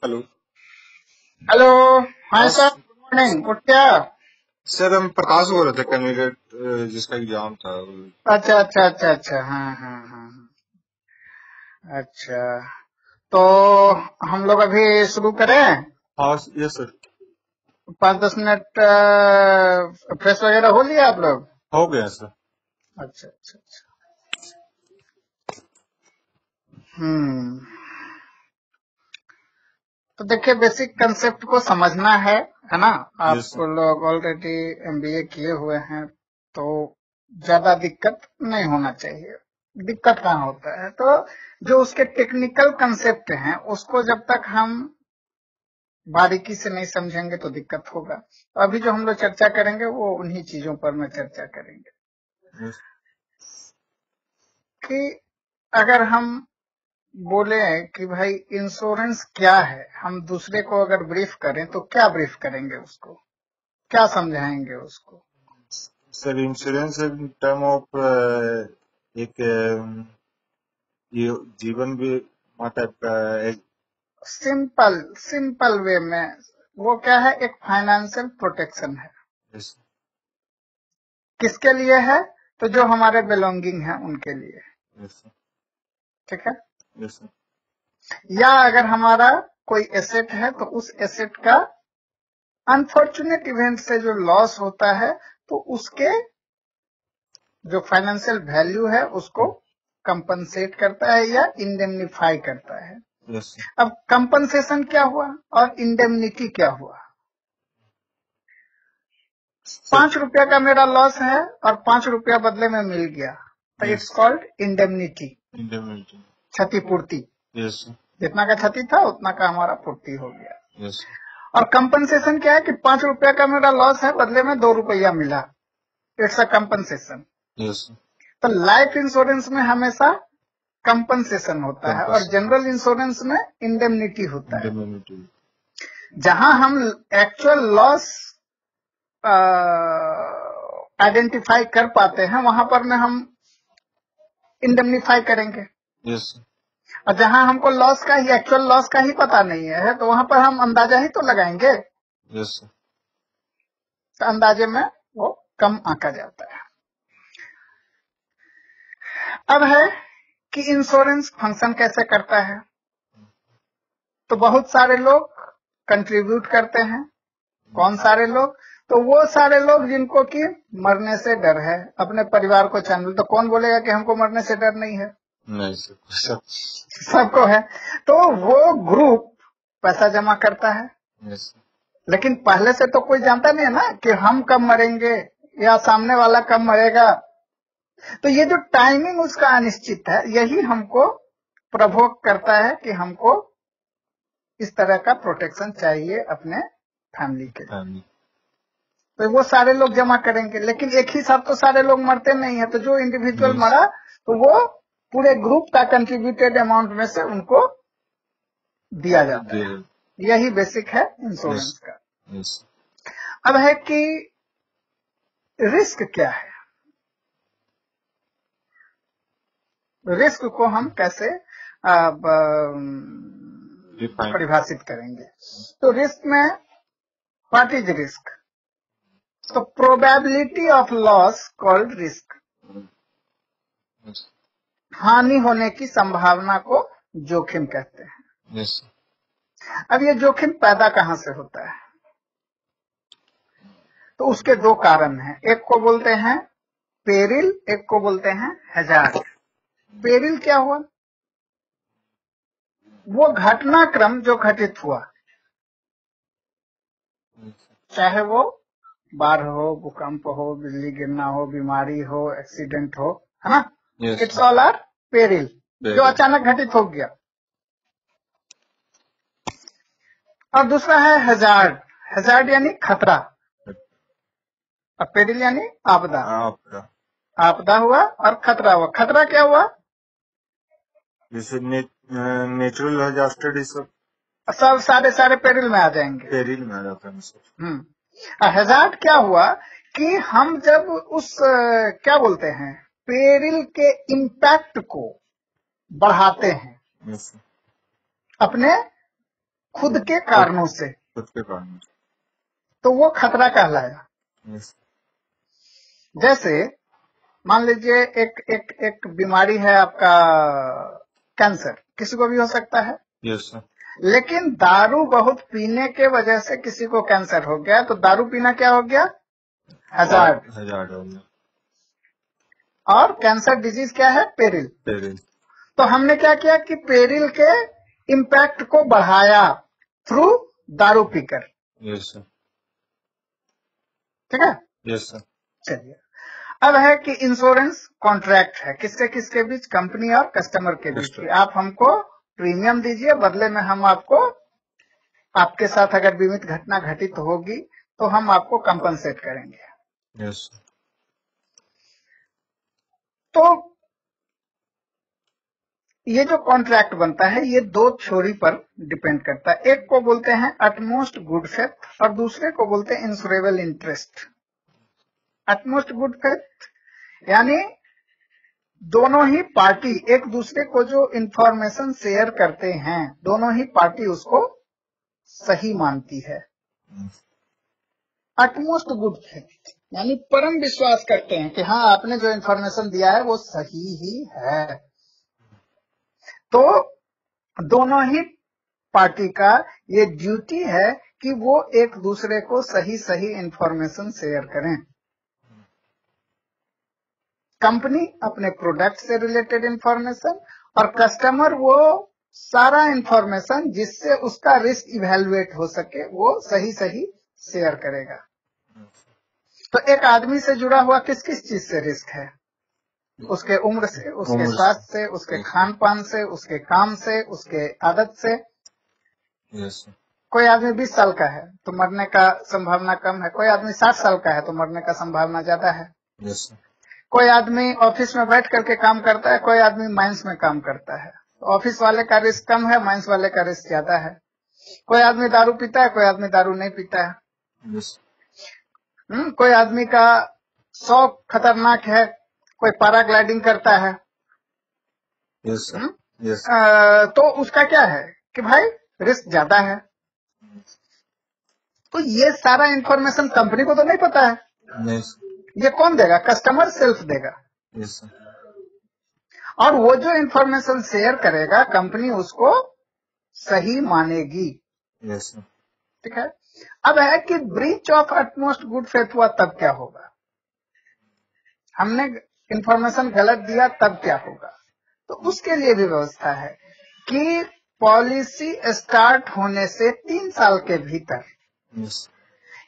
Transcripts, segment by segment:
Hello. Hello. हाँ हाँ sir, good morning. उठ क्या? सर, हम प्रकाश बोल रहे थे, कैंडिडेट जिसका एग्जाम था। अच्छा अच्छा अच्छा अच्छा, हाँ हाँ हाँ हाँ। अच्छा, तो हम लोग अभी शुरू करें। हाँ यस सर। 5-10 मिनट फ्रेश वगैरह हो लिया आप लोग? हो गया सर। अच्छा अच्छा अच्छा। हम्म। तो देखिए, बेसिक कंसेप्ट को समझना है ना। आप यस सर। लोग ऑलरेडी एमबीए किए हुए हैं, तो ज्यादा दिक्कत नहीं होना चाहिए। दिक्कत कहाँ होता है, तो जो उसके टेक्निकल कंसेप्ट हैं उसको जब तक हम बारीकी से नहीं समझेंगे तो दिक्कत होगा। तो अभी जो हम लोग चर्चा करेंगे वो उन्हीं चीजों पर मैं चर्चा करेंगे यस कि अगर हम बोले कि भाई इंश्योरेंस क्या है, हम दूसरे को अगर ब्रीफ करें तो क्या ब्रीफ करेंगे, उसको क्या समझाएंगे उसको? Sir, insurance in term of एक ये जीवन बीमा टाइप का एक। सिंपल सिंपल वे में वो क्या है, एक फाइनेंशियल प्रोटेक्शन है। यस किसके लिए है? तो जो हमारे बिलोंगिंग है उनके लिए। यस ठीक है। यस या अगर हमारा कोई एसेट है तो उस एसेट का अनफॉर्चुनेट इवेंट से जो लॉस होता है तो उसके जो फाइनेंशियल वैल्यू है उसको कंपनसेट करता है या इंडेमनिफाई करता है। यस अब कंपनसेशन क्या हुआ और इंडेमनिटी क्या हुआ? सर। 5 रुपया का मेरा लॉस है और 5 रुपया बदले में मिल गया, तो yes it's called indemnity, independent. क्षतिपूर्ति। यस जितना का क्षति था उतना का हमारा पूर्ति हो गया। यस और कंपनसेशन क्या है कि 5 रुपया का मेरा लॉस है, बदले में 2 रुपया मिला, इट्स अ कंपनसेशन। यस तो लाइफ इंश्योरेंस में हमेशा कंपनसेशन होता है और कंपस जनरल इंश्योरेंस में इंडेमनिटी होता है। इंडिपेंडेंट। जहां हम एक्चुअल लॉस आइडेंटिफाई कर पाते हैं वहां पर में हम इंडेमनिफाई करेंगे, यस और जहां हमको लॉस का ही, एक्चुअल लॉस का ही पता नहीं है तो वहां पर हम अंदाजा ही तो लगाएंगे। यस तो अंदाजे में वो कम आंका जाता है। अब है कि इंश्योरेंस फंक्शन कैसे करता है। तो बहुत सारे लोग कंट्रीब्यूट करते हैं। कौन सारे लोग? तो वो सारे लोग जिनको कि मरने से डर है, अपने परिवार को चांदल। तो कौन बोलेगा कि हमको मरने से डर नहीं है? नहीं सर। सबको है। तो वो ग्रुप पैसा जमा करता है, यस लेकिन पहले से तो कोई जानता नहीं है ना कि हम कब मरेंगे या सामने वाला कब मरेगा। तो ये जो टाइमिंग उसका अनिश्चित है, यही हमको प्रभोग करता है कि हमको इस तरह का प्रोटेक्शन चाहिए अपने फैमिली के लिए। तो वो सारे लोग जमा करेंगे, लेकिन एक ही साथ तो सारे लोग मरते नहीं है। तो जो इंडिविजुअल Yes. मरा तो वो पूरे ग्रुप का कंट्रीब्यूटेड अमाउंट में से उनको दिया जाता है। यही बेसिक है इंश्योरेंस का। यस अब है कि रिस्क क्या है, रिस्क को हम कैसे अब, परिभाषित करेंगे। तो रिस्क में व्हाट इज रिस्क? तो probability of loss called risk. हानि होने की संभावना को जोखिम कहते हैं। यस अब ये जोखिम पैदा कहाँ से होता है? तो उसके दो कारण हैं। एक को बोलते हैं पेरिल, एक को बोलते हैं हैजार्ड। पेरिल क्या हुआ? वो घटनाक्रम जो घटित हुआ, चाहे वो बाढ़ हो, भूकंप हो, बिजली गिरना हो, बीमारी हो, एक्सीडेंट हो, है ना। Yes. It's all are peril, जो अचानक घटित हो गया। और दूसरा है हैजार्ड। हैजार्ड यानी खतरा, और पेरिल यानी आपदा। आपदा हुआ और खतरा हुआ। खतरा क्या हुआ? जैसे नेचुरल डिजास्टर, सब सारे पेरिल में आ जाएंगे। पेरिल में आ जाता है। हैजार्ड क्या हुआ कि हम जब उस क्या बोलते हैं, पेरिल के इम्पैक्ट को बढ़ाते हैं Yes. अपने खुद के कारणों से, खुद के कारण। तो वो खतरा कहलाया। यस जैसे मान लीजिए एक एक एक बीमारी है आपका कैंसर, किसी को भी हो सकता है, यस सर। लेकिन दारू बहुत पीने के वजह से किसी को कैंसर हो गया, तो दारू पीना क्या हो गया? हजार्ड। हजार्ड हो गया। और कैंसर डिजीज क्या है? पेरिल। पेरिल। तो हमने क्या किया कि पेरिल के इम्पैक्ट को बढ़ाया थ्रू दारू पीकर। Yes sir. ठीक है। Yes sir. चलिए, अब है कि इंश्योरेंस कॉन्ट्रैक्ट है किसके किसके बीच? कंपनी और कस्टमर के बीच। आप हमको प्रीमियम दीजिए, बदले में हम आपको, आपके साथ अगर बीमित घटना घटित होगी तो हम आपको कंपनसेट करेंगे। यस। तो ये जो कॉन्ट्रैक्ट बनता है ये दो थ्योरी पर डिपेंड करता है। एक को बोलते हैं अटमोस्ट गुड फेथ और दूसरे को बोलते हैं insurable interest. Utmost good faith यानी दोनों ही पार्टी एक दूसरे को जो इंफॉर्मेशन शेयर करते हैं, दोनों ही पार्टी उसको सही मानती है। अटमोस्ट गुड फेथ यानी परम विश्वास करते हैं कि हाँ आपने जो इंफॉर्मेशन दिया है वो सही ही है। तो दोनों ही पार्टी का ये ड्यूटी है कि वो एक दूसरे को सही सही इंफॉर्मेशन शेयर करें। कंपनी अपने प्रोडक्ट से रिलेटेड इंफॉर्मेशन और कस्टमर वो सारा इंफॉर्मेशन जिससे उसका रिस्क इवैल्यूएट हो सके वो सही सही शेयर करेगा। तो एक आदमी से जुड़ा हुआ किस किस चीज से रिस्क है? उसके उम्र से, उसके स्वास्थ्य से, उसके खान पान से, उसके काम से, उसके आदत से। यस। कोई आदमी 20 साल का है तो मरने का संभावना कम है, कोई आदमी 60 साल का है तो मरने का संभावना ज्यादा है। यस। कोई आदमी ऑफिस में बैठ करके काम करता है, कोई आदमी माइंस में काम करता है। ऑफिस वाले का रिस्क कम है, माइंस वाले का रिस्क ज्यादा है। कोई आदमी दारू पीता है, कोई आदमी दारू नहीं पीता है। यस। कोई आदमी का शौक खतरनाक है, कोई पैराग्लाइडिंग करता है। Yes sir. यस। तो उसका क्या है कि भाई रिस्क ज्यादा है। तो ये सारा इंफॉर्मेशन कंपनी को तो नहीं पता है। नहीं। ये कौन देगा? कस्टमर सेल्फ देगा। Yes sir. और वो जो इंफॉर्मेशन शेयर करेगा कंपनी उसको सही मानेगी। Yes sir. ठीक है। अब है कि breach of utmost good faith हुआ तब क्या होगा? हमने इंफॉर्मेशन गलत दिया तब क्या होगा? तो उसके लिए भी व्यवस्था है कि पॉलिसी स्टार्ट होने से 3 साल के भीतर यस।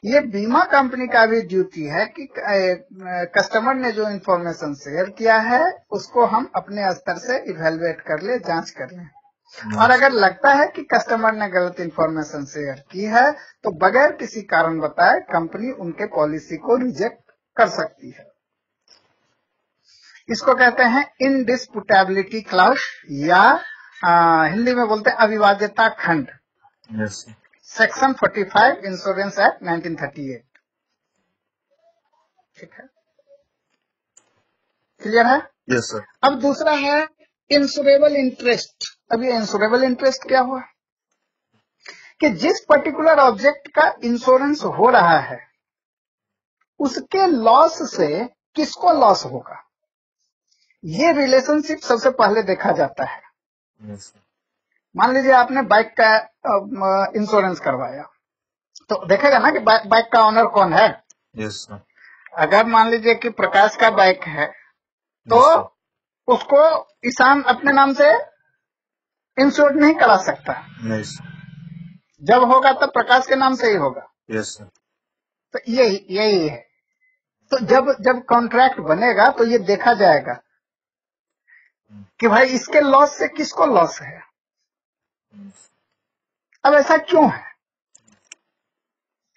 ये बीमा कंपनी का भी ड्यूटी है कि कस्टमर ने जो इंफॉर्मेशन शेयर किया है उसको हम अपने स्तर से इवैल्यूएट कर ले, जांच कर लें। और अगर लगता है कि कस्टमर ने गलत इंफॉर्मेशन शेयर की है तो बगैर किसी कारण बताए कंपनी उनके पॉलिसी को रिजेक्ट कर सकती है। इसको कहते हैं इनडिस्पुटेबिलिटी क्लॉज या हिंदी में बोलते हैं अविवाद्यता खंड। यस। Section 45 insurance act 1938। ठीक है, क्लियर है? Yes sir. अब दूसरा है इंश्योरेबल इंटरेस्ट। अब ये इंश्योरेबल इंटरेस्ट क्या हुआ कि जिस पर्टिकुलर ऑब्जेक्ट का इंश्योरेंस हो रहा है उसके लॉस से किसको लॉस होगा, ये रिलेशनशिप सबसे पहले देखा जाता है। यस। मान लीजिए आपने बाइक का इंश्योरेंस करवाया तो देखेगा ना कि बाइक का ऑनर कौन है। Yes sir. अगर मान लीजिए कि प्रकाश का बाइक है तो उसको ईशान अपने नाम से इंश्योर नहीं करा सकता। नहीं सर। जब होगा तब प्रकाश के नाम से ही होगा। Yes sir. तो यही है। तो जब कॉन्ट्रैक्ट बनेगा तो ये देखा जाएगा कि भाई इसके लॉस से किसको लॉस है। अब ऐसा क्यों है?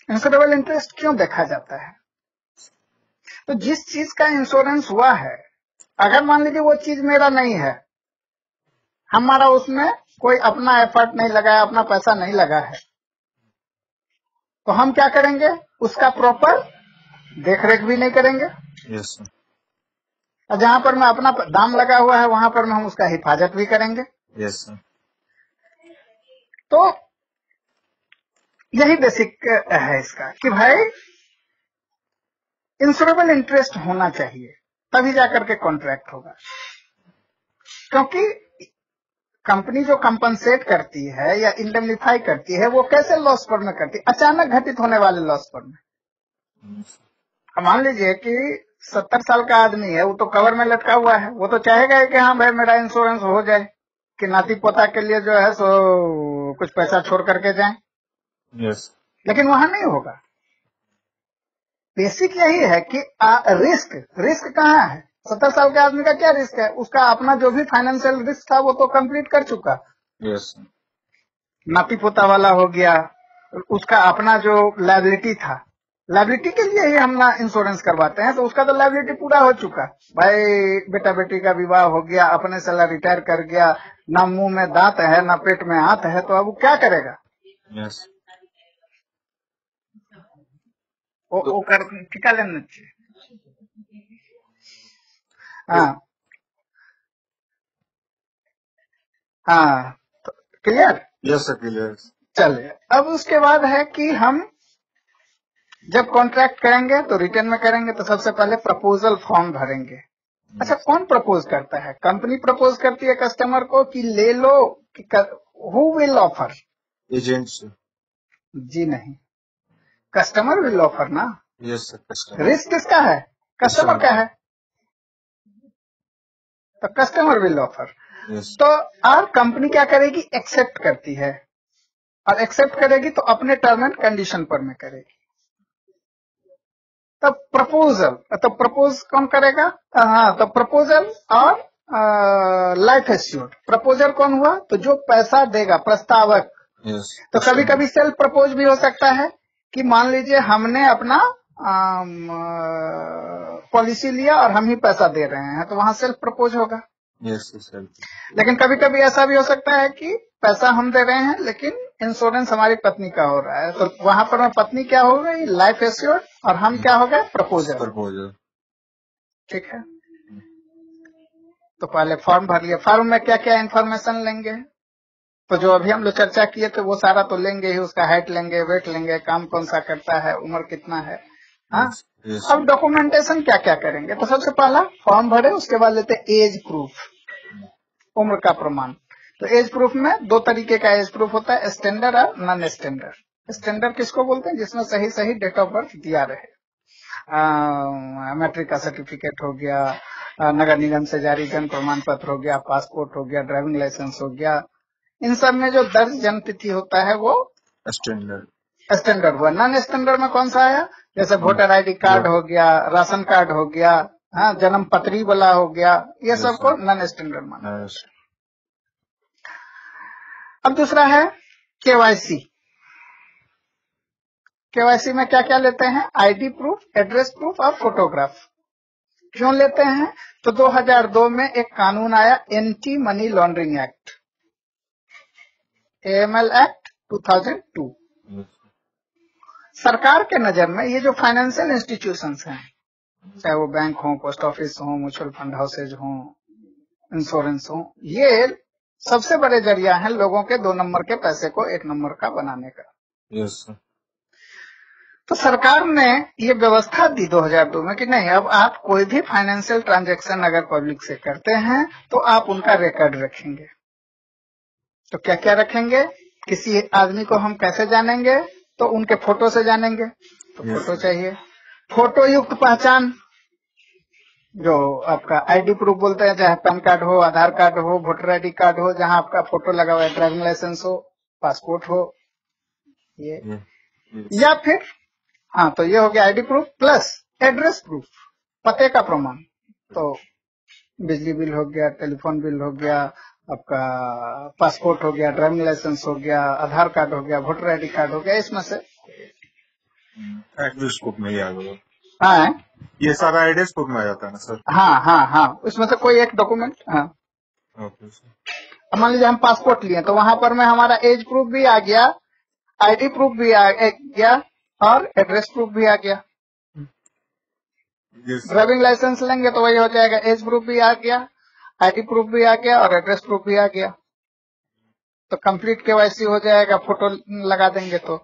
इंश्योरेबल इंटरेस्ट क्यों देखा जाता है? तो जिस चीज का इंश्योरेंस हुआ है, अगर मान लीजिए वो चीज मेरा नहीं है, हमारा उसमें कोई अपना एफर्ट नहीं लगा है, अपना पैसा नहीं लगा है, तो हम क्या करेंगे? उसका प्रॉपर देखरेख भी नहीं करेंगे। Yes sir. और जहां पर में अपना दाम लगा हुआ है वहां पर में हम उसका हिफाजत भी करेंगे। Yes sir. तो यही बेसिक है इसका कि भाई इंश्योरेबल इंटरेस्ट होना चाहिए, तभी जाकर के कॉन्ट्रैक्ट होगा। क्योंकि कंपनी जो कंपनसेट करती है या इंडेमनिफाई करती है वो कैसे लॉस पर में करती है, अचानक घटित होने वाले लॉस पर में। मान लीजिए कि 70 साल का आदमी है, वो तो कवर में लटका हुआ है, वो तो चाहेगा कि हाँ भाई मेरा इंश्योरेंस हो जाए, कि नाती पोता के लिए जो है सो कुछ पैसा छोड़ करके जाए। यस। लेकिन वहां नहीं होगा। बेसिक यही है कि रिस्क कहाँ है। 70 साल के आदमी का क्या रिस्क है, उसका अपना जो भी फाइनेंशियल रिस्क था वो तो कंप्लीट कर चुका। यस। नाती पोता वाला हो गया, उसका अपना जो लायबिलिटी था, लायबिलिटी के लिए ही हम ना इंश्योरेंस करवाते हैं, तो उसका तो लायबिलिटी पूरा हो चुका। भाई बेटा बेटी का विवाह हो गया, अपने साला रिटायर कर गया, ना मुंह में दांत है ना पेट में हाथ है, तो अब वो क्या करेगा। यस। वो कर टीका लेना चाहिए। हाँ हाँ, क्लियर। Yes sir, clear. चलिए, अब उसके बाद है कि हम जब कॉन्ट्रैक्ट करेंगे तो रिटर्न में करेंगे तो सबसे पहले प्रपोजल फॉर्म भरेंगे। अच्छा, कौन प्रपोज करता है? कंपनी प्रपोज करती है कस्टमर को कि ले लो, कि हु विल ऑफर? एजेंट्स। जी नहीं, कस्टमर विल ऑफर ना। Yes sir, customer. रिस्क किसका है? कस्टमर का है, तो कस्टमर विल ऑफर। यस। तो और कंपनी क्या करेगी? एक्सेप्ट करती है, और एक्सेप्ट करेगी तो अपने टर्म एंड कंडीशन पर में करेगी। तब प्रपोजल, तो प्रपोज कौन करेगा? हाँ, तो प्रपोजल और लाइफ एश्योर्ड। प्रपोजल कौन हुआ? तो जो पैसा देगा, प्रस्तावक। यस। तो कभी कभी सेल्फ प्रपोज भी हो सकता है कि मान लीजिए हमने अपना पॉलिसी लिया और हम ही पैसा दे रहे हैं, तो वहां सेल्फ प्रपोज होगा। Yes sir. लेकिन कभी कभी ऐसा भी हो सकता है कि पैसा हम दे रहे हैं लेकिन इंश्योरेंस हमारी पत्नी का हो रहा है, तो वहां पर पत्नी क्या हो गई? लाइफ एश्योर्ड, और हम क्या हो गए? प्रपोजल। ठीक है, तो पहले फॉर्म भर लिया। फॉर्म में क्या क्या इन्फॉर्मेशन लेंगे? तो जो अभी हम लोग चर्चा किए थे वो सारा तो लेंगे ही, उसका हाइट लेंगे, वेट लेंगे, काम कौन सा करता है, उम्र कितना है। हाँ, अब डॉक्यूमेंटेशन क्या क्या करेंगे? तो सबसे पहला फॉर्म भरे, उसके बाद लेते एज प्रूफ, उम्र का प्रमाण। तो एज प्रूफ में दो तरीके का एज प्रूफ होता है, स्टैंडर्ड और नॉन स्टैंडर्ड। स्टैंडर्ड किसको बोलते हैं? जिसमें सही सही डेट ऑफ बर्थ दिया रहे। मैट्रिक का सर्टिफिकेट हो गया, नगर निगम से जारी जन्म प्रमाण पत्र हो गया, पासपोर्ट हो गया, ड्राइविंग लाइसेंस हो गया। इन सब में जो दर्ज जन्म तिथि होता है वो स्टैंडर्ड हुआ। नॉन स्टैंडर्ड में कौन सा आया? जैसे वोटर आईडी कार्ड हो गया, राशन कार्ड हो गया, हाँ, जन्म पत्री वाला हो गया, ये सबको नॉन स्टैंडर्ड माना। अब दूसरा है केवाईसी। केवाईसी में क्या क्या लेते हैं? आईडी प्रूफ, एड्रेस प्रूफ और फोटोग्राफ। क्यों लेते हैं? तो 2002 में एक कानून आया, anti money laundering act, AML act 2002। सरकार के नजर में ये जो फाइनेंशियल इंस्टीट्यूशंस हैं, चाहे वो बैंक हो, पोस्ट ऑफिस हो, म्यूचुअल फंड हाउसेज हो, इंश्योरेंस हो, ये सबसे बड़े जरिया हैं लोगों के 2 नंबर के पैसे को 1 नंबर का बनाने का। यस। तो सरकार ने ये व्यवस्था दी 2002 में कि नहीं, अब आप कोई भी फाइनेंशियल ट्रांजैक्शन अगर पब्लिक से करते हैं तो आप उनका रिकॉर्ड रखेंगे। तो क्या क्या रखेंगे? किसी आदमी को हम कैसे जानेंगे? तो उनके फोटो से जानेंगे, तो फोटो चाहिए। फोटो युक्त पहचान, जो आपका आईडी प्रूफ बोलते हैं, चाहे पैन कार्ड हो, आधार कार्ड हो, वोटर आईडी कार्ड हो, जहां आपका फोटो लगा हुआ है, ड्राइविंग लाइसेंस हो, पासपोर्ट हो, ये या फिर हाँ, तो ये हो गया ID proof plus address proof, पते का प्रमाण। तो बिजली बिल हो गया, टेलीफोन बिल हो गया, आपका पासपोर्ट हो गया, ड्राइविंग लाइसेंस हो गया, आधार कार्ड हो गया, वोटर आईडी कार्ड हो गया, इसमें से एड्रेस प्रूफ में ही आ गया। हाँ, ये सारा एड्रेस प्रूफ में आ जाता है ना सर? हाँ हाँ हाँ, उसमें से कोई एक डॉक्यूमेंट। हाँ, ओके सर। अब मान लीजिए हम पासपोर्ट लिए तो वहां पर में हमारा एज प्रूफ भी आ गया, आईडी प्रूफ भी आ गया और एड्रेस प्रूफ भी आ गया। ड्राइविंग लाइसेंस लेंगे तो वही हो जाएगा, एज प्रूफ भी आ गया, आईडी प्रूफ भी आ गया और एड्रेस प्रूफ भी आ गया। तो कंप्लीट केवाईसी हो जाएगा, फोटो लगा देंगे तो।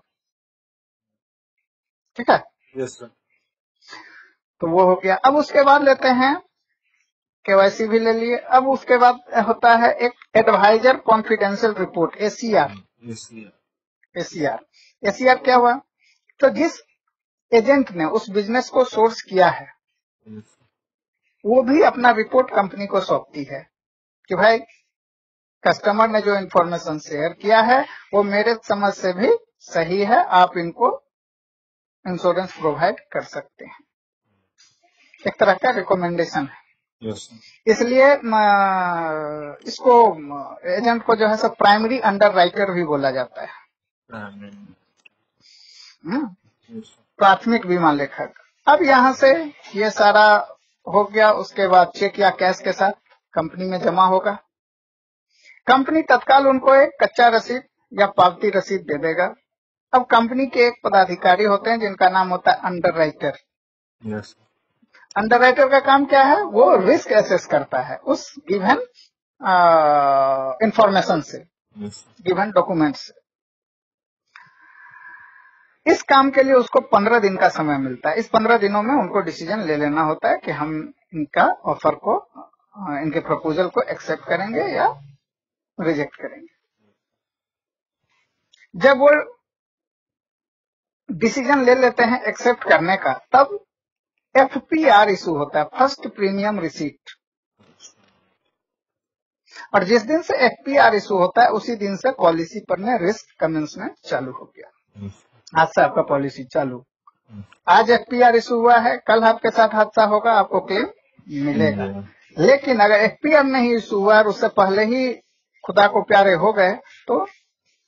ठीक है। Yes sir. तो वो हो गया। अब उसके बाद लेते हैं केवाईसी भी ले लिए। अब उसके बाद होता है एक adviser confidential report, ACR. ACR क्या हुआ? तो जिस एजेंट ने उस बिजनेस को सोर्स किया है वो भी अपना रिपोर्ट कंपनी को सौंपती है कि भाई कस्टमर ने जो इन्फॉर्मेशन शेयर किया है वो मेरे समझ से भी सही है, आप इनको इंश्योरेंस प्रोवाइड कर सकते हैं। एक तरह का रिकमेंडेशन है। इसलिए इसको एजेंट को जो है सब प्राइमरी अंडर राइटर भी बोला जाता है, प्राथमिक बीमा लेखक। अब यहाँ से ये सारा हो गया। उसके बाद चेक या कैश के साथ कंपनी में जमा होगा। कंपनी तत्काल उनको एक कच्चा रसीद या पावती रसीद दे देगा। अब कंपनी के एक पदाधिकारी होते हैं जिनका नाम होता है अंडर राइटर। अंडर राइटर का काम क्या है? वो रिस्क एसेस करता है उस गिवन इंफॉर्मेशन से, गिवन डॉक्यूमेंट से। इस काम के लिए उसको 15 दिन का समय मिलता है। इस 15 दिनों में उनको डिसीजन ले लेना होता है कि हम इनका ऑफर को, इनके प्रपोजल को एक्सेप्ट करेंगे या रिजेक्ट करेंगे। जब वो डिसीजन ले लेते हैं एक्सेप्ट करने का, तब FPR इशू होता है, फर्स्ट प्रीमियम रिसीट। और जिस दिन से FPR इशू होता है उसी दिन से पॉलिसी पर में रिस्क कमेंसमेंट चालू हो गया। आज से आपका पॉलिसी चालू। आज FPR इशू हुआ है, कल आपके साथ हादसा होगा, आपको क्लेम मिलेगा। लेकिन अगर FPR नहीं इशू हुआ और उससे पहले ही खुदा को प्यारे हो गए तो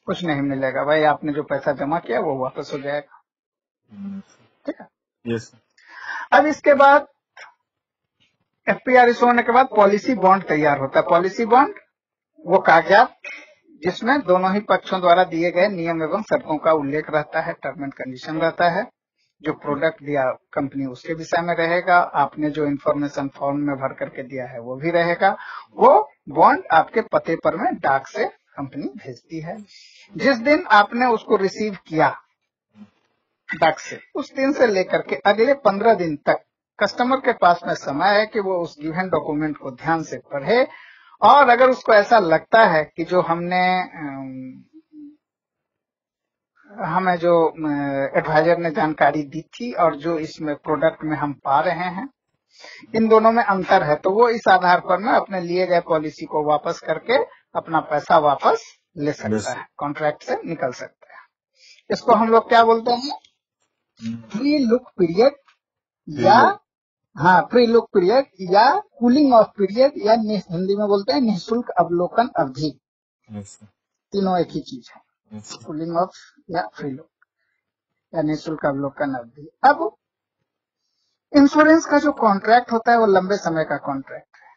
कुछ नहीं मिलेगा भाई। आपने जो पैसा जमा किया वो वापस हो जाएगा। ठीक है। यस। अब इसके बाद FPR इशू होने के बाद पॉलिसी बॉन्ड तैयार होता है। पॉलिसी बॉन्ड वो कागजात जिसमें दोनों ही पक्षों द्वारा दिए गए नियम एवं शर्तों का उल्लेख रहता है, टर्म एंड कंडीशन रहता है। जो प्रोडक्ट दिया कंपनी उसके विषय में रहेगा, आपने जो इन्फॉर्मेशन फॉर्म में भर करके दिया है वो भी रहेगा। वो बॉन्ड आपके पते पर में डाक से कंपनी भेजती है। जिस दिन आपने उसको रिसीव किया डाक से, उस दिन से लेकर के अगले 15 दिन तक कस्टमर के पास में समय है कि वो उस गिवन डॉक्यूमेंट को ध्यान से पढ़े। और अगर उसको ऐसा लगता है कि जो हमें जो एडवाइजर ने जानकारी दी थी और जो इसमें प्रोडक्ट में हम पा रहे हैं इन दोनों में अंतर है, तो वो इस आधार पर ना अपने लिए गए पॉलिसी को वापस करके अपना पैसा वापस ले सकता है, कॉन्ट्रैक्ट से निकल सकता है। इसको हम लोग क्या बोलते हैं? प्री लुक पीरियड या प्री लुक पीरियड या कूलिंग ऑफ पीरियड, या हिंदी में बोलते हैं निःशुल्क अवलोकन अवधि। तीनों एक ही चीज है, कूलिंग ऑफ या फ्री लुक या निःशुल्क अवलोकन अवधि। अब इंश्योरेंस का जो कॉन्ट्रैक्ट होता है वो लंबे समय का कॉन्ट्रैक्ट है।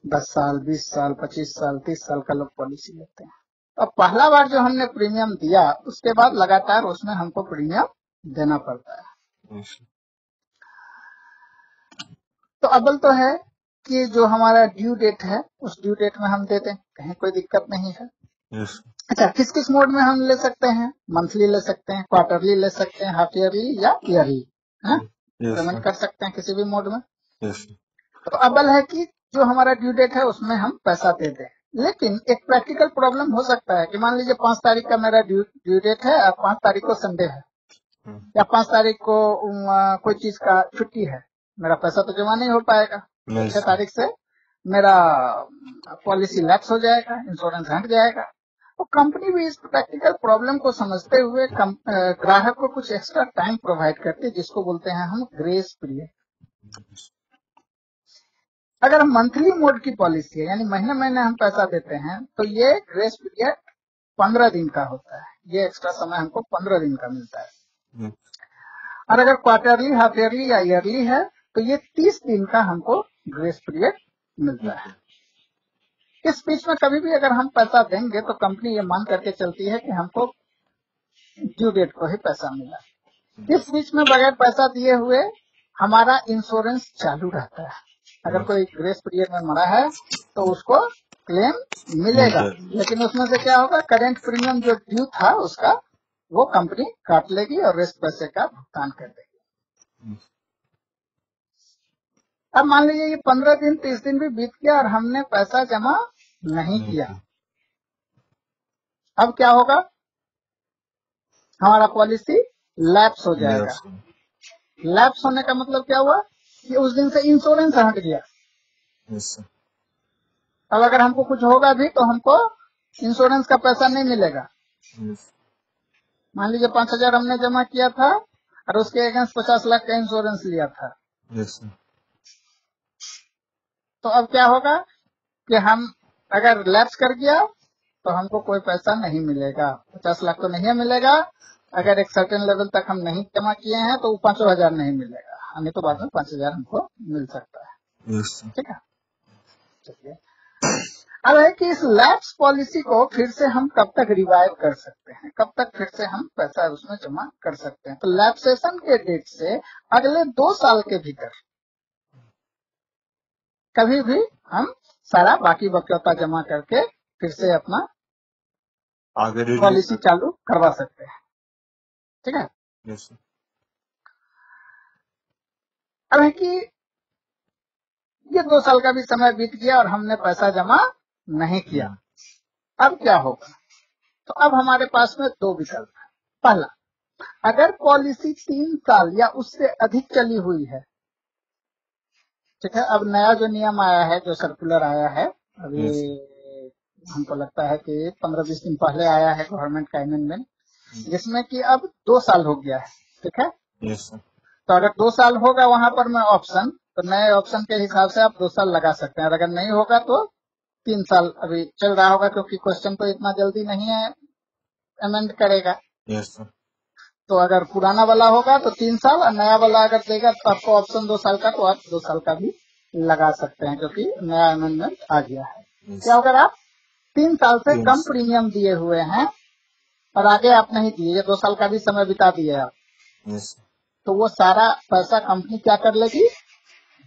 10 साल, 20 साल, 25 साल, 30 साल का लोग पॉलिसी लेते हैं। अब पहला बार जो हमने प्रीमियम दिया उसके बाद लगातार उसमें हमको प्रीमियम देना पड़ता है। तो अव्वल तो है कि जो हमारा ड्यू डेट है उस ड्यू डेट में हम देते हैं, कहीं कोई दिक्कत नहीं है। अच्छा, किस किस मोड में हम ले सकते हैं? मंथली ले सकते हैं, क्वार्टरली ले सकते हैं, हाफ ईयरली या ईयरली पेमेंट कर सकते हैं किसी भी मोड में। तो अव्वल है कि जो हमारा ड्यू डेट है उसमें हम पैसा दे दें। लेकिन एक प्रैक्टिकल प्रॉब्लम हो सकता है कि मान लीजिए 5 तारीख का मेरा ड्यू डेट है और 5 तारीख को संडे है या 5 तारीख को कोई चीज का छुट्टी है, मेरा पैसा तो जमा नहीं हो पाएगा। 6 तारीख से मेरा पॉलिसी लैप्स हो जाएगा, इंश्योरेंस हट जाएगा। तो कंपनी भी इस प्रैक्टिकल प्रॉब्लम को समझते हुए ग्राहक को कुछ एक्स्ट्रा टाइम प्रोवाइड करती है, जिसको बोलते हैं हम ग्रेस पीरियड। अगर मंथली मोड की पॉलिसी है यानी महीने महीने हम पैसा देते हैं तो ये ग्रेस पीरियड 15 दिन का होता है। ये एक्स्ट्रा समय हमको 15 दिन का मिलता है। और अगर क्वार्टरली, हाफ ईयरली या ईयरली है तो ये 30 दिन का हमको ग्रेस पीरियड मिलता है। इस बीच में कभी भी अगर हम पैसा देंगे तो कंपनी ये मान करके चलती है कि हमको ड्यू डेट को ही पैसा मिला। इस बीच में बगैर पैसा दिए हुए हमारा इंश्योरेंस चालू रहता है। अगर कोई ग्रेस पीरियड में मरा है तो उसको क्लेम मिलेगा, लेकिन उसमें से क्या होगा, करेंट प्रीमियम जो ड्यू था उसका वो कंपनी काट लेगी और रेस्ट पैसे का भुगतान कर देगी। अब मान लीजिए ये 15 दिन 30 दिन भी बीत गया और हमने पैसा जमा नहीं किया, अब क्या होगा? हमारा पॉलिसी लैप्स हो जाएगा। लैप्स होने का मतलब क्या हुआ कि उस दिन से इंश्योरेंस हट गया। अब अगर हमको कुछ होगा भी तो हमको इंश्योरेंस का पैसा नहीं मिलेगा। मान लीजिए 5,000 हमने जमा किया था और उसके अगेंस्ट 50 लाख का इंश्योरेंस लिया था। तो अब क्या होगा कि हम अगर लैप्स कर गया तो हमको कोई पैसा नहीं मिलेगा। 50 लाख तो नहीं मिलेगा, अगर एक सर्टेन लेवल तक हम नहीं जमा किए हैं तो 5,000 नहीं मिलेगा, हमें तो बाद में 5,000 हमको मिल सकता है। ठीक है, चलिए अब है कि इस लैप्स पॉलिसी को फिर से हम कब तक रिवाइव कर सकते हैं, कब तक फिर से हम पैसा उसमें जमा कर सकते हैं। तो लैप्सेशन के डेट से अगले 2 साल के भीतर कभी भी हम सारा बाकी बकाया जमा करके फिर से अपना पॉलिसी चालू करवा सकते हैं। ठीक है, अब है कि ये 2 साल का भी समय बीत गया और हमने पैसा जमा नहीं किया, अब क्या होगा? तो अब हमारे पास में 2 विकल्प है। पहला, अगर पॉलिसी 3 साल या उससे अधिक चली हुई है, ठीक है, अब नया जो नियम आया है, जो सर्कुलर आया है अभी हमको लगता है कि 15-20 दिन पहले आया है गवर्नमेंट का अमेंडमेंट, जिसमें कि अब 2 साल हो गया है। ठीक है, तो अगर 2 साल होगा वहां पर में ऑप्शन, तो नए ऑप्शन के हिसाब से आप 2 साल लगा सकते हैं, और अगर नहीं होगा तो 3 साल अभी चल रहा होगा, क्योंकि क्वेश्चन तो इतना जल्दी नहीं है अमेंड करेगा। तो अगर पुराना वाला होगा तो 3 साल, और नया वाला अगर देगा तो आपको ऑप्शन 2 साल का, तो आप 2 साल का भी लगा सकते हैं, क्योंकि नया अमेंडमेंट आ गया है। क्या अगर आप 3 साल से कम प्रीमियम दिए हुए हैं और आगे आप नहीं दिए, ये 2 साल का भी समय बिता दिए आप, तो वो सारा पैसा कंपनी क्या कर लेगी?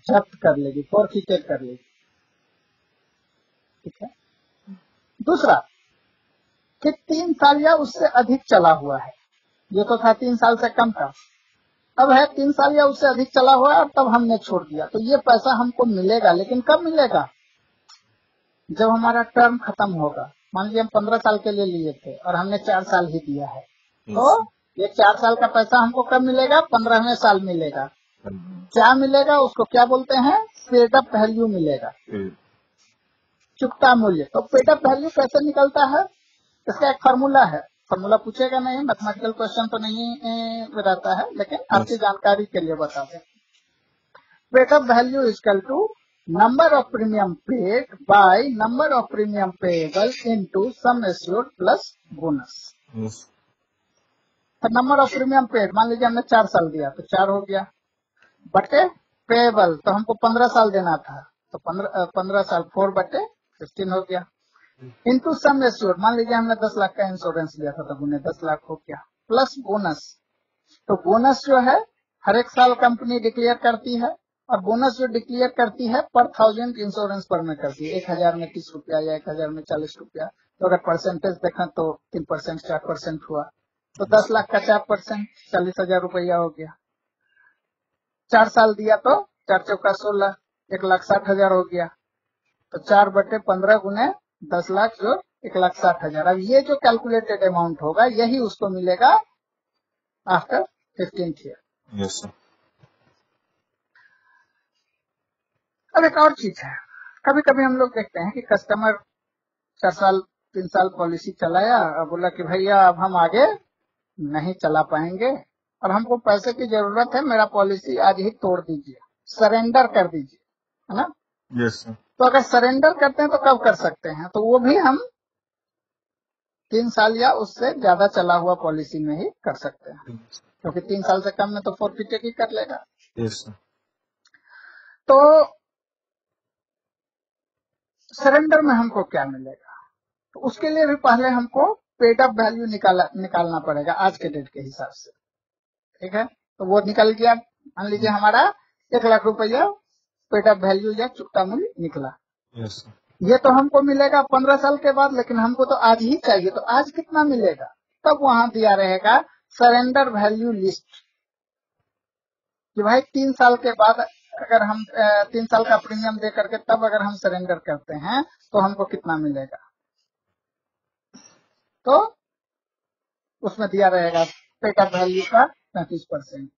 जब्त कर लेगी, फॉरफिटेड कर लेगी। ठीक है, दूसरा कि 3 साल या उससे अधिक चला हुआ है, ये तो था 3 साल से कम था, अब है 3 साल या उससे अधिक चला हुआ है और तब हमने छोड़ दिया, तो ये पैसा हमको मिलेगा, लेकिन कब मिलेगा? जब हमारा टर्म खत्म होगा। मान लीजिए हम 15 साल के लिए लिए थे और हमने 4 साल ही दिया है, तो ये 4 साल का पैसा हमको कब मिलेगा? 15वें साल मिलेगा। क्या मिलेगा? उसको क्या बोलते हैं? पेड अप वैल्यू मिलेगा, चुकता मूल्य। तो पेड अप वैल्यू कैसे निकलता है? इसका एक फार्मूला है, फार्मूला पूछेगा नहीं, मैथमेटिकल क्वेश्चन तो नहीं रहता है, लेकिन आपकी जानकारी के लिए बता दें। Paid up value equal to number of premium paid by number of premium payable into sum assured plus bonus. तो नंबर ऑफ प्रीमियम पेड, मान लीजिए हमने 4 साल दिया तो 4 हो गया, बटे पेएबल तो हमको 15 साल देना था, तो 15 साल 4/15 हो गया, इनटू सम एश्योर्ड, मान लीजिए हमने 10 लाख का इंश्योरेंस लिया था तो उन्हें 10 लाख हो गया, प्लस बोनस। तो बोनस जो है हर एक साल कंपनी डिक्लेयर करती है, और बोनस जो डिक्लेयर करती है पर 1000 इंश्योरेंस पर में करती है, 1000 में 30 रुपया या 1000 में 40 रुपया। तो अगर परसेंटेज देखें तो 3% 4% हुआ, तो 10 लाख का 4% 40,000 रुपया हो गया। 4 साल दिया तो 4 चौका 16, 1,60,000 हो गया, तो 4/15 गुने 10 लाख जो 1,60,000। अब ये जो कैलकुलेटेड अमाउंट होगा यही उसको मिलेगा after 15th year. Yes sir. अब एक और चीज है, कभी कभी हम लोग देखते हैं कि कस्टमर 4 साल 3 साल पॉलिसी चलाया और बोला कि भैया अब हम आगे नहीं चला पाएंगे और हमको पैसे की जरूरत है, मेरा पॉलिसी आज ही तोड़ दीजिए, सरेंडर कर दीजिए, है ना? Yes sir. तो अगर सरेंडर करते हैं तो कब कर सकते हैं? तो वो भी हम 3 साल या उससे ज्यादा चला हुआ पॉलिसी में ही कर सकते हैं, क्योंकि 3 साल से कम में तो फॉरफिटेड ही कर लेगा। Yes sir. तो सरेंडर में हमको क्या मिलेगा? तो उसके लिए भी पहले हमको पेड अप वैल्यू निकालना पड़ेगा आज के डेट के हिसाब से। ठीक है, तो वो निकल गया, मान लीजिए हमारा 1 लाख रुपया पेड अप वैल्यू या चुकता मूल्य निकला। Yes sir. ये तो हमको मिलेगा 15 साल के बाद, लेकिन हमको तो आज ही चाहिए, तो आज कितना मिलेगा? तब वहां दिया रहेगा सरेंडर वैल्यू लिस्ट कि भाई 3 साल के बाद अगर हम 3 साल का प्रीमियम दे करके तब अगर हम सरेंडर करते हैं तो हमको कितना मिलेगा। तो उसमें दिया रहेगा पेकअप वैल्यू का 35%,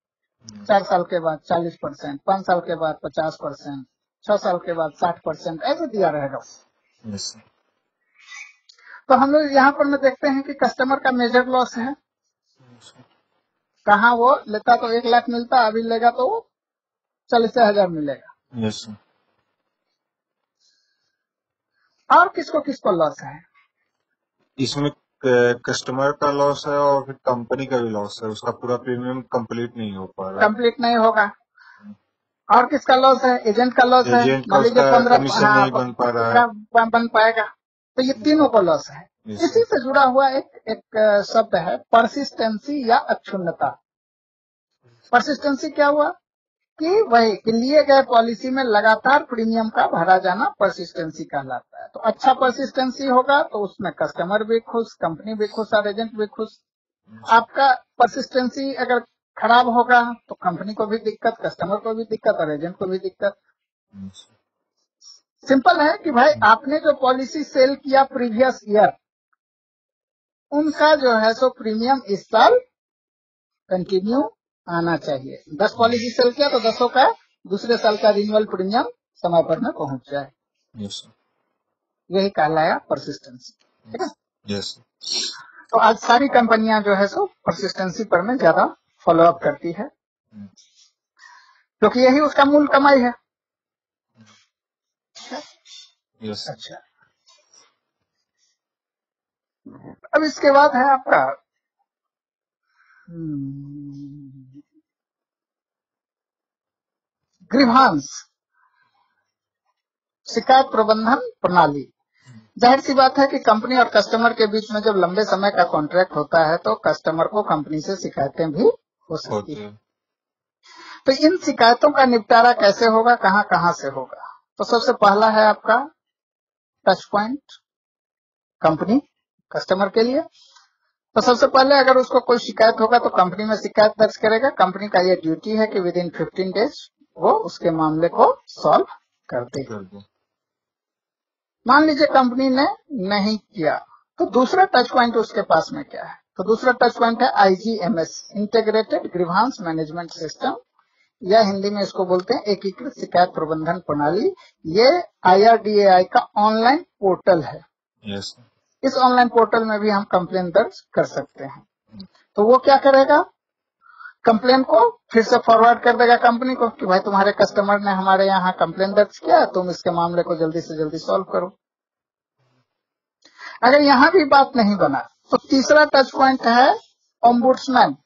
4 साल के बाद 40%, 5 साल के बाद 50%, 6 साल के बाद 60%, ऐसे दिया रहेगा। yes, तो हम लोग यहाँ पर में देखते हैं कि कस्टमर का मेजर लॉस है। कहाँ वो लेता तो 1 लाख मिलता, अभी लेगा तो 40,000 मिलेगा। yes, और किसको किसको लॉस है? इसमें कस्टमर का लॉस है और फिर कंपनी का भी लॉस है, उसका पूरा प्रीमियम कंप्लीट नहीं हो पा रहा है। कंप्लीट नहीं होगा। और किसका लॉस है? एजेंट का लॉस है। एजेंट का मान लीजिए उसका 15 कमीशन नहीं बन पा रहा है। बन पाएगा। तो ये तीनों को लॉस है। Yes, इसी से जुड़ा हुआ एक शब्द है परसिस्टेंसी या अक्षुण्णता। परसिस्टेंसी क्या हुआ कि वही कि लिए गए पॉलिसी में लगातार प्रीमियम का भरा जाना परसिस्टेंसी कहलाता है। तो अच्छा परसिस्टेंसी होगा तो उसमें कस्टमर भी खुश, कंपनी भी खुश और एजेंट भी खुश। आपका परसिस्टेंसी अगर खराब होगा तो कंपनी को भी दिक्कत, कस्टमर को भी दिक्कत और एजेंट को भी दिक्कत। सिंपल है कि भाई आपने जो पॉलिसी सेल किया प्रीवियस ईयर, उनका जो है सो प्रीमियम इस साल कंटिन्यू आना चाहिए। 10 पॉलिसी सेल किया तो 10 का दूसरे साल का रिन्यूअल प्रीमियम समय पर में पहुंच जाए। yes, यही कहलाया परसिस्टेंसी। ठीक है। yes, तो आज सारी कंपनियां जो है सो परसिस्टेंसी पर में ज्यादा फॉलो अप करती है, क्योंकि यही उसका मूल कमाई है। yes, अच्छा, अब इसके बाद है आपका ग्रीवांस शिकायत प्रबंधन प्रणाली। जाहिर सी बात है कि कंपनी और कस्टमर के बीच में जब लंबे समय का कॉन्ट्रैक्ट होता है तो कस्टमर को कंपनी से शिकायतें भी हो सकती है। तो इन शिकायतों का निपटारा कैसे होगा, कहां कहां से होगा? तो सबसे पहला है आपका टच पॉइंट कंपनी कस्टमर के लिए। तो सबसे पहले अगर उसको कोई शिकायत होगा तो कंपनी में शिकायत दर्ज करेगा। कंपनी का ये ड्यूटी है कि विद इन 15 डेज वो उसके मामले को सॉल्व कर दे। मान लीजिए कंपनी ने नहीं किया तो दूसरा टच पॉइंट उसके पास में क्या है? तो दूसरा टच पॉइंट है IGMS, integrated grievance management system, या हिंदी में इसको बोलते हैं एकीकृत शिकायत प्रबंधन प्रणाली। ये IRDAI का ऑनलाइन पोर्टल है। yes, इस ऑनलाइन पोर्टल में भी हम कंप्लेन दर्ज कर सकते हैं। तो वो क्या करेगा? कंप्लेन को फिर से फॉरवर्ड कर देगा कंपनी को कि भाई तुम्हारे कस्टमर ने हमारे यहाँ कंप्लेन दर्ज किया, तुम इसके मामले को जल्दी से जल्दी सॉल्व करो। अगर यहाँ भी बात नहीं बना तो तीसरा टच पॉइंट है ओम्बुड्समैन,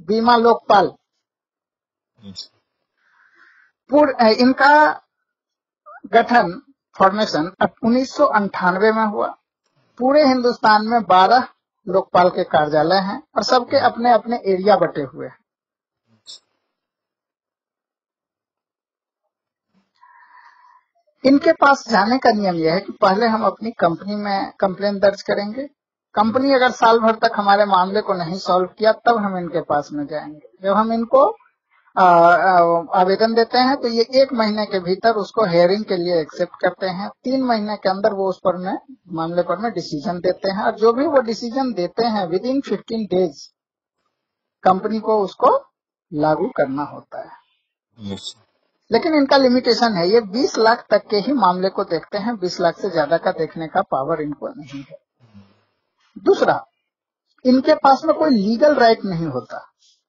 बीमा लोकपाल। yes, इनका गठन फॉर्मेशन 1998 में हुआ। पूरे हिंदुस्तान में 12 लोकपाल के कार्यालय हैं और सबके अपने अपने एरिया बटे हुए हैं। इनके पास जाने का नियम यह है कि पहले हम अपनी कंपनी में कंप्लेन दर्ज करेंगे। कंपनी अगर साल भर तक हमारे मामले को नहीं सॉल्व किया तब हम इनके पास में जाएंगे। जब हम इनको आवेदन देते हैं तो ये 1 महीने के भीतर उसको हेयरिंग के लिए एक्सेप्ट करते हैं। 3 महीने के अंदर वो उस पर में मामले पर में डिसीजन देते हैं और जो भी वो डिसीजन देते हैं विद इन 15 डेज कंपनी को उसको लागू करना होता है। yes, लेकिन इनका लिमिटेशन है, ये 20 लाख तक के ही मामले को देखते हैं, 20 लाख से ज्यादा का देखने का पावर इनको नहीं है। दूसरा, इनके पास में कोई लीगल राइट नहीं होता।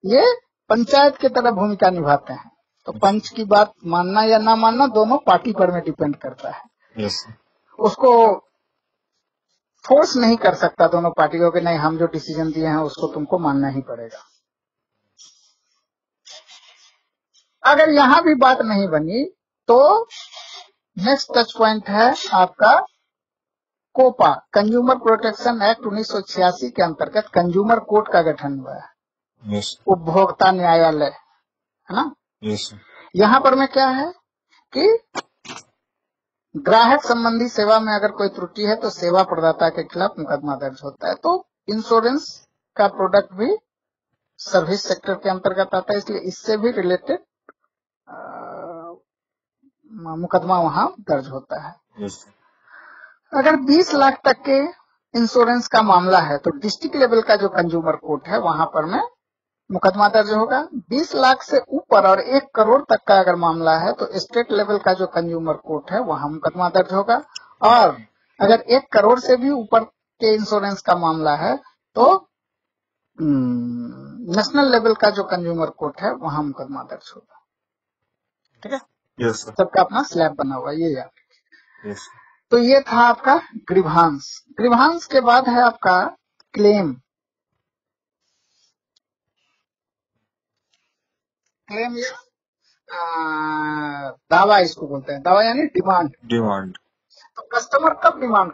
ये पंचायत की तरह भूमिका निभाते हैं। तो पंच की बात मानना या ना मानना दोनों पार्टी पर में डिपेंड करता है। yes, उसको फोर्स नहीं कर सकता दोनों पार्टियों के, नहीं हम जो डिसीजन दिए हैं उसको तुमको मानना ही पड़ेगा। अगर यहाँ भी बात नहीं बनी तो नेक्स्ट टच पॉइंट है आपका कोपा, कंज्यूमर प्रोटेक्शन एक्ट 1986 के अंतर्गत कंज्यूमर कोर्ट का गठन हुआ है। yes, उपभोक्ता न्यायालय है ना। yes, यहाँ पर में क्या है कि ग्राहक संबंधी सेवा में अगर कोई त्रुटि है तो सेवा प्रदाता के खिलाफ मुकदमा दर्ज होता है। तो इंश्योरेंस का प्रोडक्ट भी सर्विस सेक्टर के अंतर्गत आता है, इसलिए इससे भी रिलेटेड मुकदमा वहां दर्ज होता है। यस अगर 20 लाख तक के इंश्योरेंस का मामला है तो डिस्ट्रिक्ट लेवल का जो कंज्यूमर कोर्ट है वहां पर में मुकदमा दर्ज होगा। 20 लाख से ऊपर और 1 करोड़ तक का अगर मामला है तो स्टेट लेवल का जो कंज्यूमर कोर्ट है वहां मुकदमा दर्ज होगा। और अगर 1 करोड़ से भी ऊपर के इंश्योरेंस का मामला है तो नेशनल लेवल का जो कंज्यूमर कोर्ट है वहां मुकदमा दर्ज होगा। ठीक है, यस सर सबका अपना स्लैब बना हुआ ये याद। यस तो ये था आपका ग्रीवांस। ग्रीवांस के बाद है आपका क्लेम। क्लेम या दावा इसको बोलते हैं। दावा यानी डिमांड। डिमांड तो कस्टमर कब डिमांड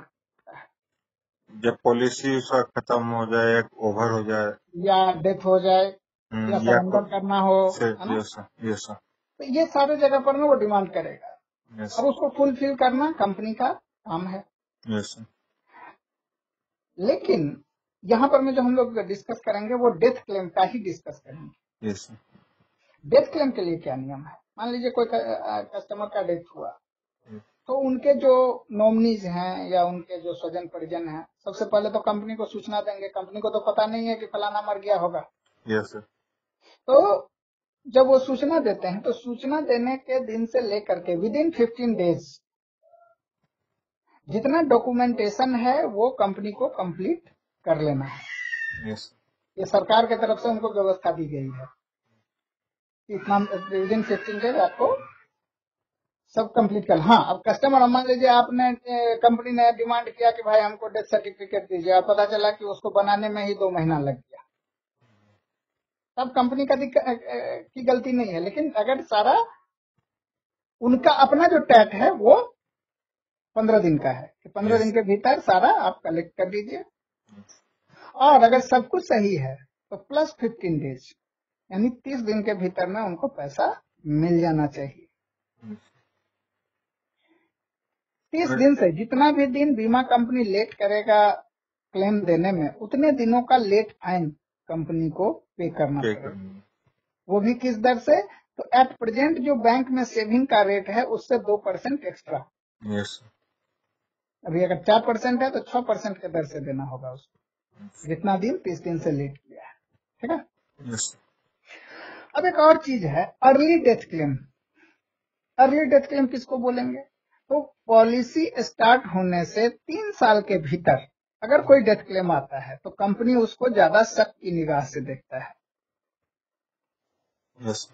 जब पॉलिसी उसका खत्म हो जाए या ओवर हो जाए या डेथ हो जाए या या सरेंडर करना हो, है ना? यस सर यस सर तो ये सारे जगह पर ना वो डिमांड करेगा यस और उसको फुलफिल करना कंपनी का काम है। यस सर लेकिन यहाँ पर में जो हम लोग डिस्कस करेंगे वो डेथ क्लेम का ही डिस्कस करेंगे। यस सर डेथ क्लेम के लिए क्या नियम है? मान लीजिए कोई कस्टमर का डेथ हुआ तो उनके जो नॉमिनीज हैं या उनके जो स्वजन परिजन हैं सबसे पहले तो कंपनी को सूचना देंगे। कंपनी को तो पता नहीं है कि फलाना मर गया होगा। यस सर तो जब वो सूचना देते हैं तो सूचना देने के दिन से लेकर के विदिन 15 डेज जितना डॉक्यूमेंटेशन है वो कंपनी को कंप्लीट कर लेना है। यस ये सरकार की तरफ से उनको व्यवस्था दी गई है। इतना विदिन 15 डेज आपको सब कंप्लीट कर। हाँ, अब कस्टमर मान लीजिए आपने कंपनी ने डिमांड किया कि भाई हमको डेथ सर्टिफिकेट दीजिए और पता चला कि उसको बनाने में ही 2 महीना लग गया, तब कंपनी का की गलती नहीं है। लेकिन अगर सारा उनका अपना जो टैट है वो 15 दिन का है कि 15 दिन के भीतर सारा आप कलेक्ट कर दीजिए। और अगर सब कुछ सही है तो प्लस 15 डेज यानी 30 दिन के भीतर में उनको पैसा मिल जाना चाहिए। 30 दिन से जितना भी दिन बीमा कंपनी लेट करेगा क्लेम देने में उतने दिनों का लेट फाइन कंपनी को पे करना पड़ेगा। वो भी किस दर से? तो एट प्रेजेंट जो बैंक में सेविंग का रेट है उससे 2% एक्स्ट्रा। यस अभी अगर 4% है तो 6% के दर से देना होगा उसको, जितना दिन 30 दिन से लेट किया है। ठीक है। यस अब एक और चीज है early death claim. Early death claim किसको बोलेंगे? तो पॉलिसी स्टार्ट होने से 3 साल के भीतर अगर कोई डेथ क्लेम आता है तो कंपनी उसको ज्यादा सख्त की निगाह से देखता है। यस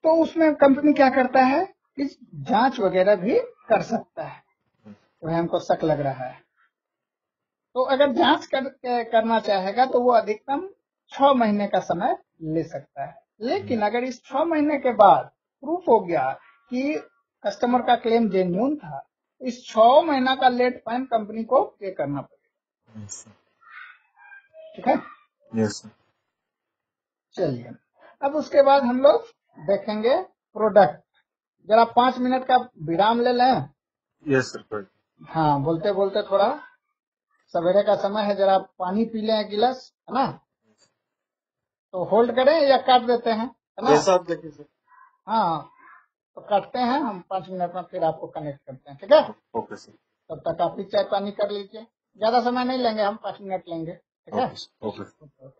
तो उसमें कंपनी क्या करता है कि जांच वगैरह भी कर सकता है। तो हमको शक लग रहा है तो अगर जांच करना चाहेगा तो वो अधिकतम 6 महीने का समय ले सकता है। लेकिन अगर इस 6 महीने के बाद प्रूफ हो गया कि कस्टमर का क्लेम जेन्युइन था, इस 6 महीना का लेट फाइन कंपनी को पे करना पड़ेगा। ठीक है। यस चलिए, अब उसके बाद हम लोग देखेंगे प्रोडक्ट। जरा 5 मिनट का विराम ले लें। यस सर हाँ, बोलते बोलते थोड़ा सवेरे का समय है, जरा पानी पी लें एक गिलास, है ना? तो होल्ड करें या काट देते हैं, है ना? जैसा आप देखिए सर। हाँ, तो काटते हैं हम। 5 मिनट में फिर आपको कनेक्ट करते हैं। ठीक है। ओके सर तब तक आप भी चाय पानी कर लीजिए। ज्यादा समय नहीं लेंगे हम, 5 मिनट लेंगे। ठीक है। ओके।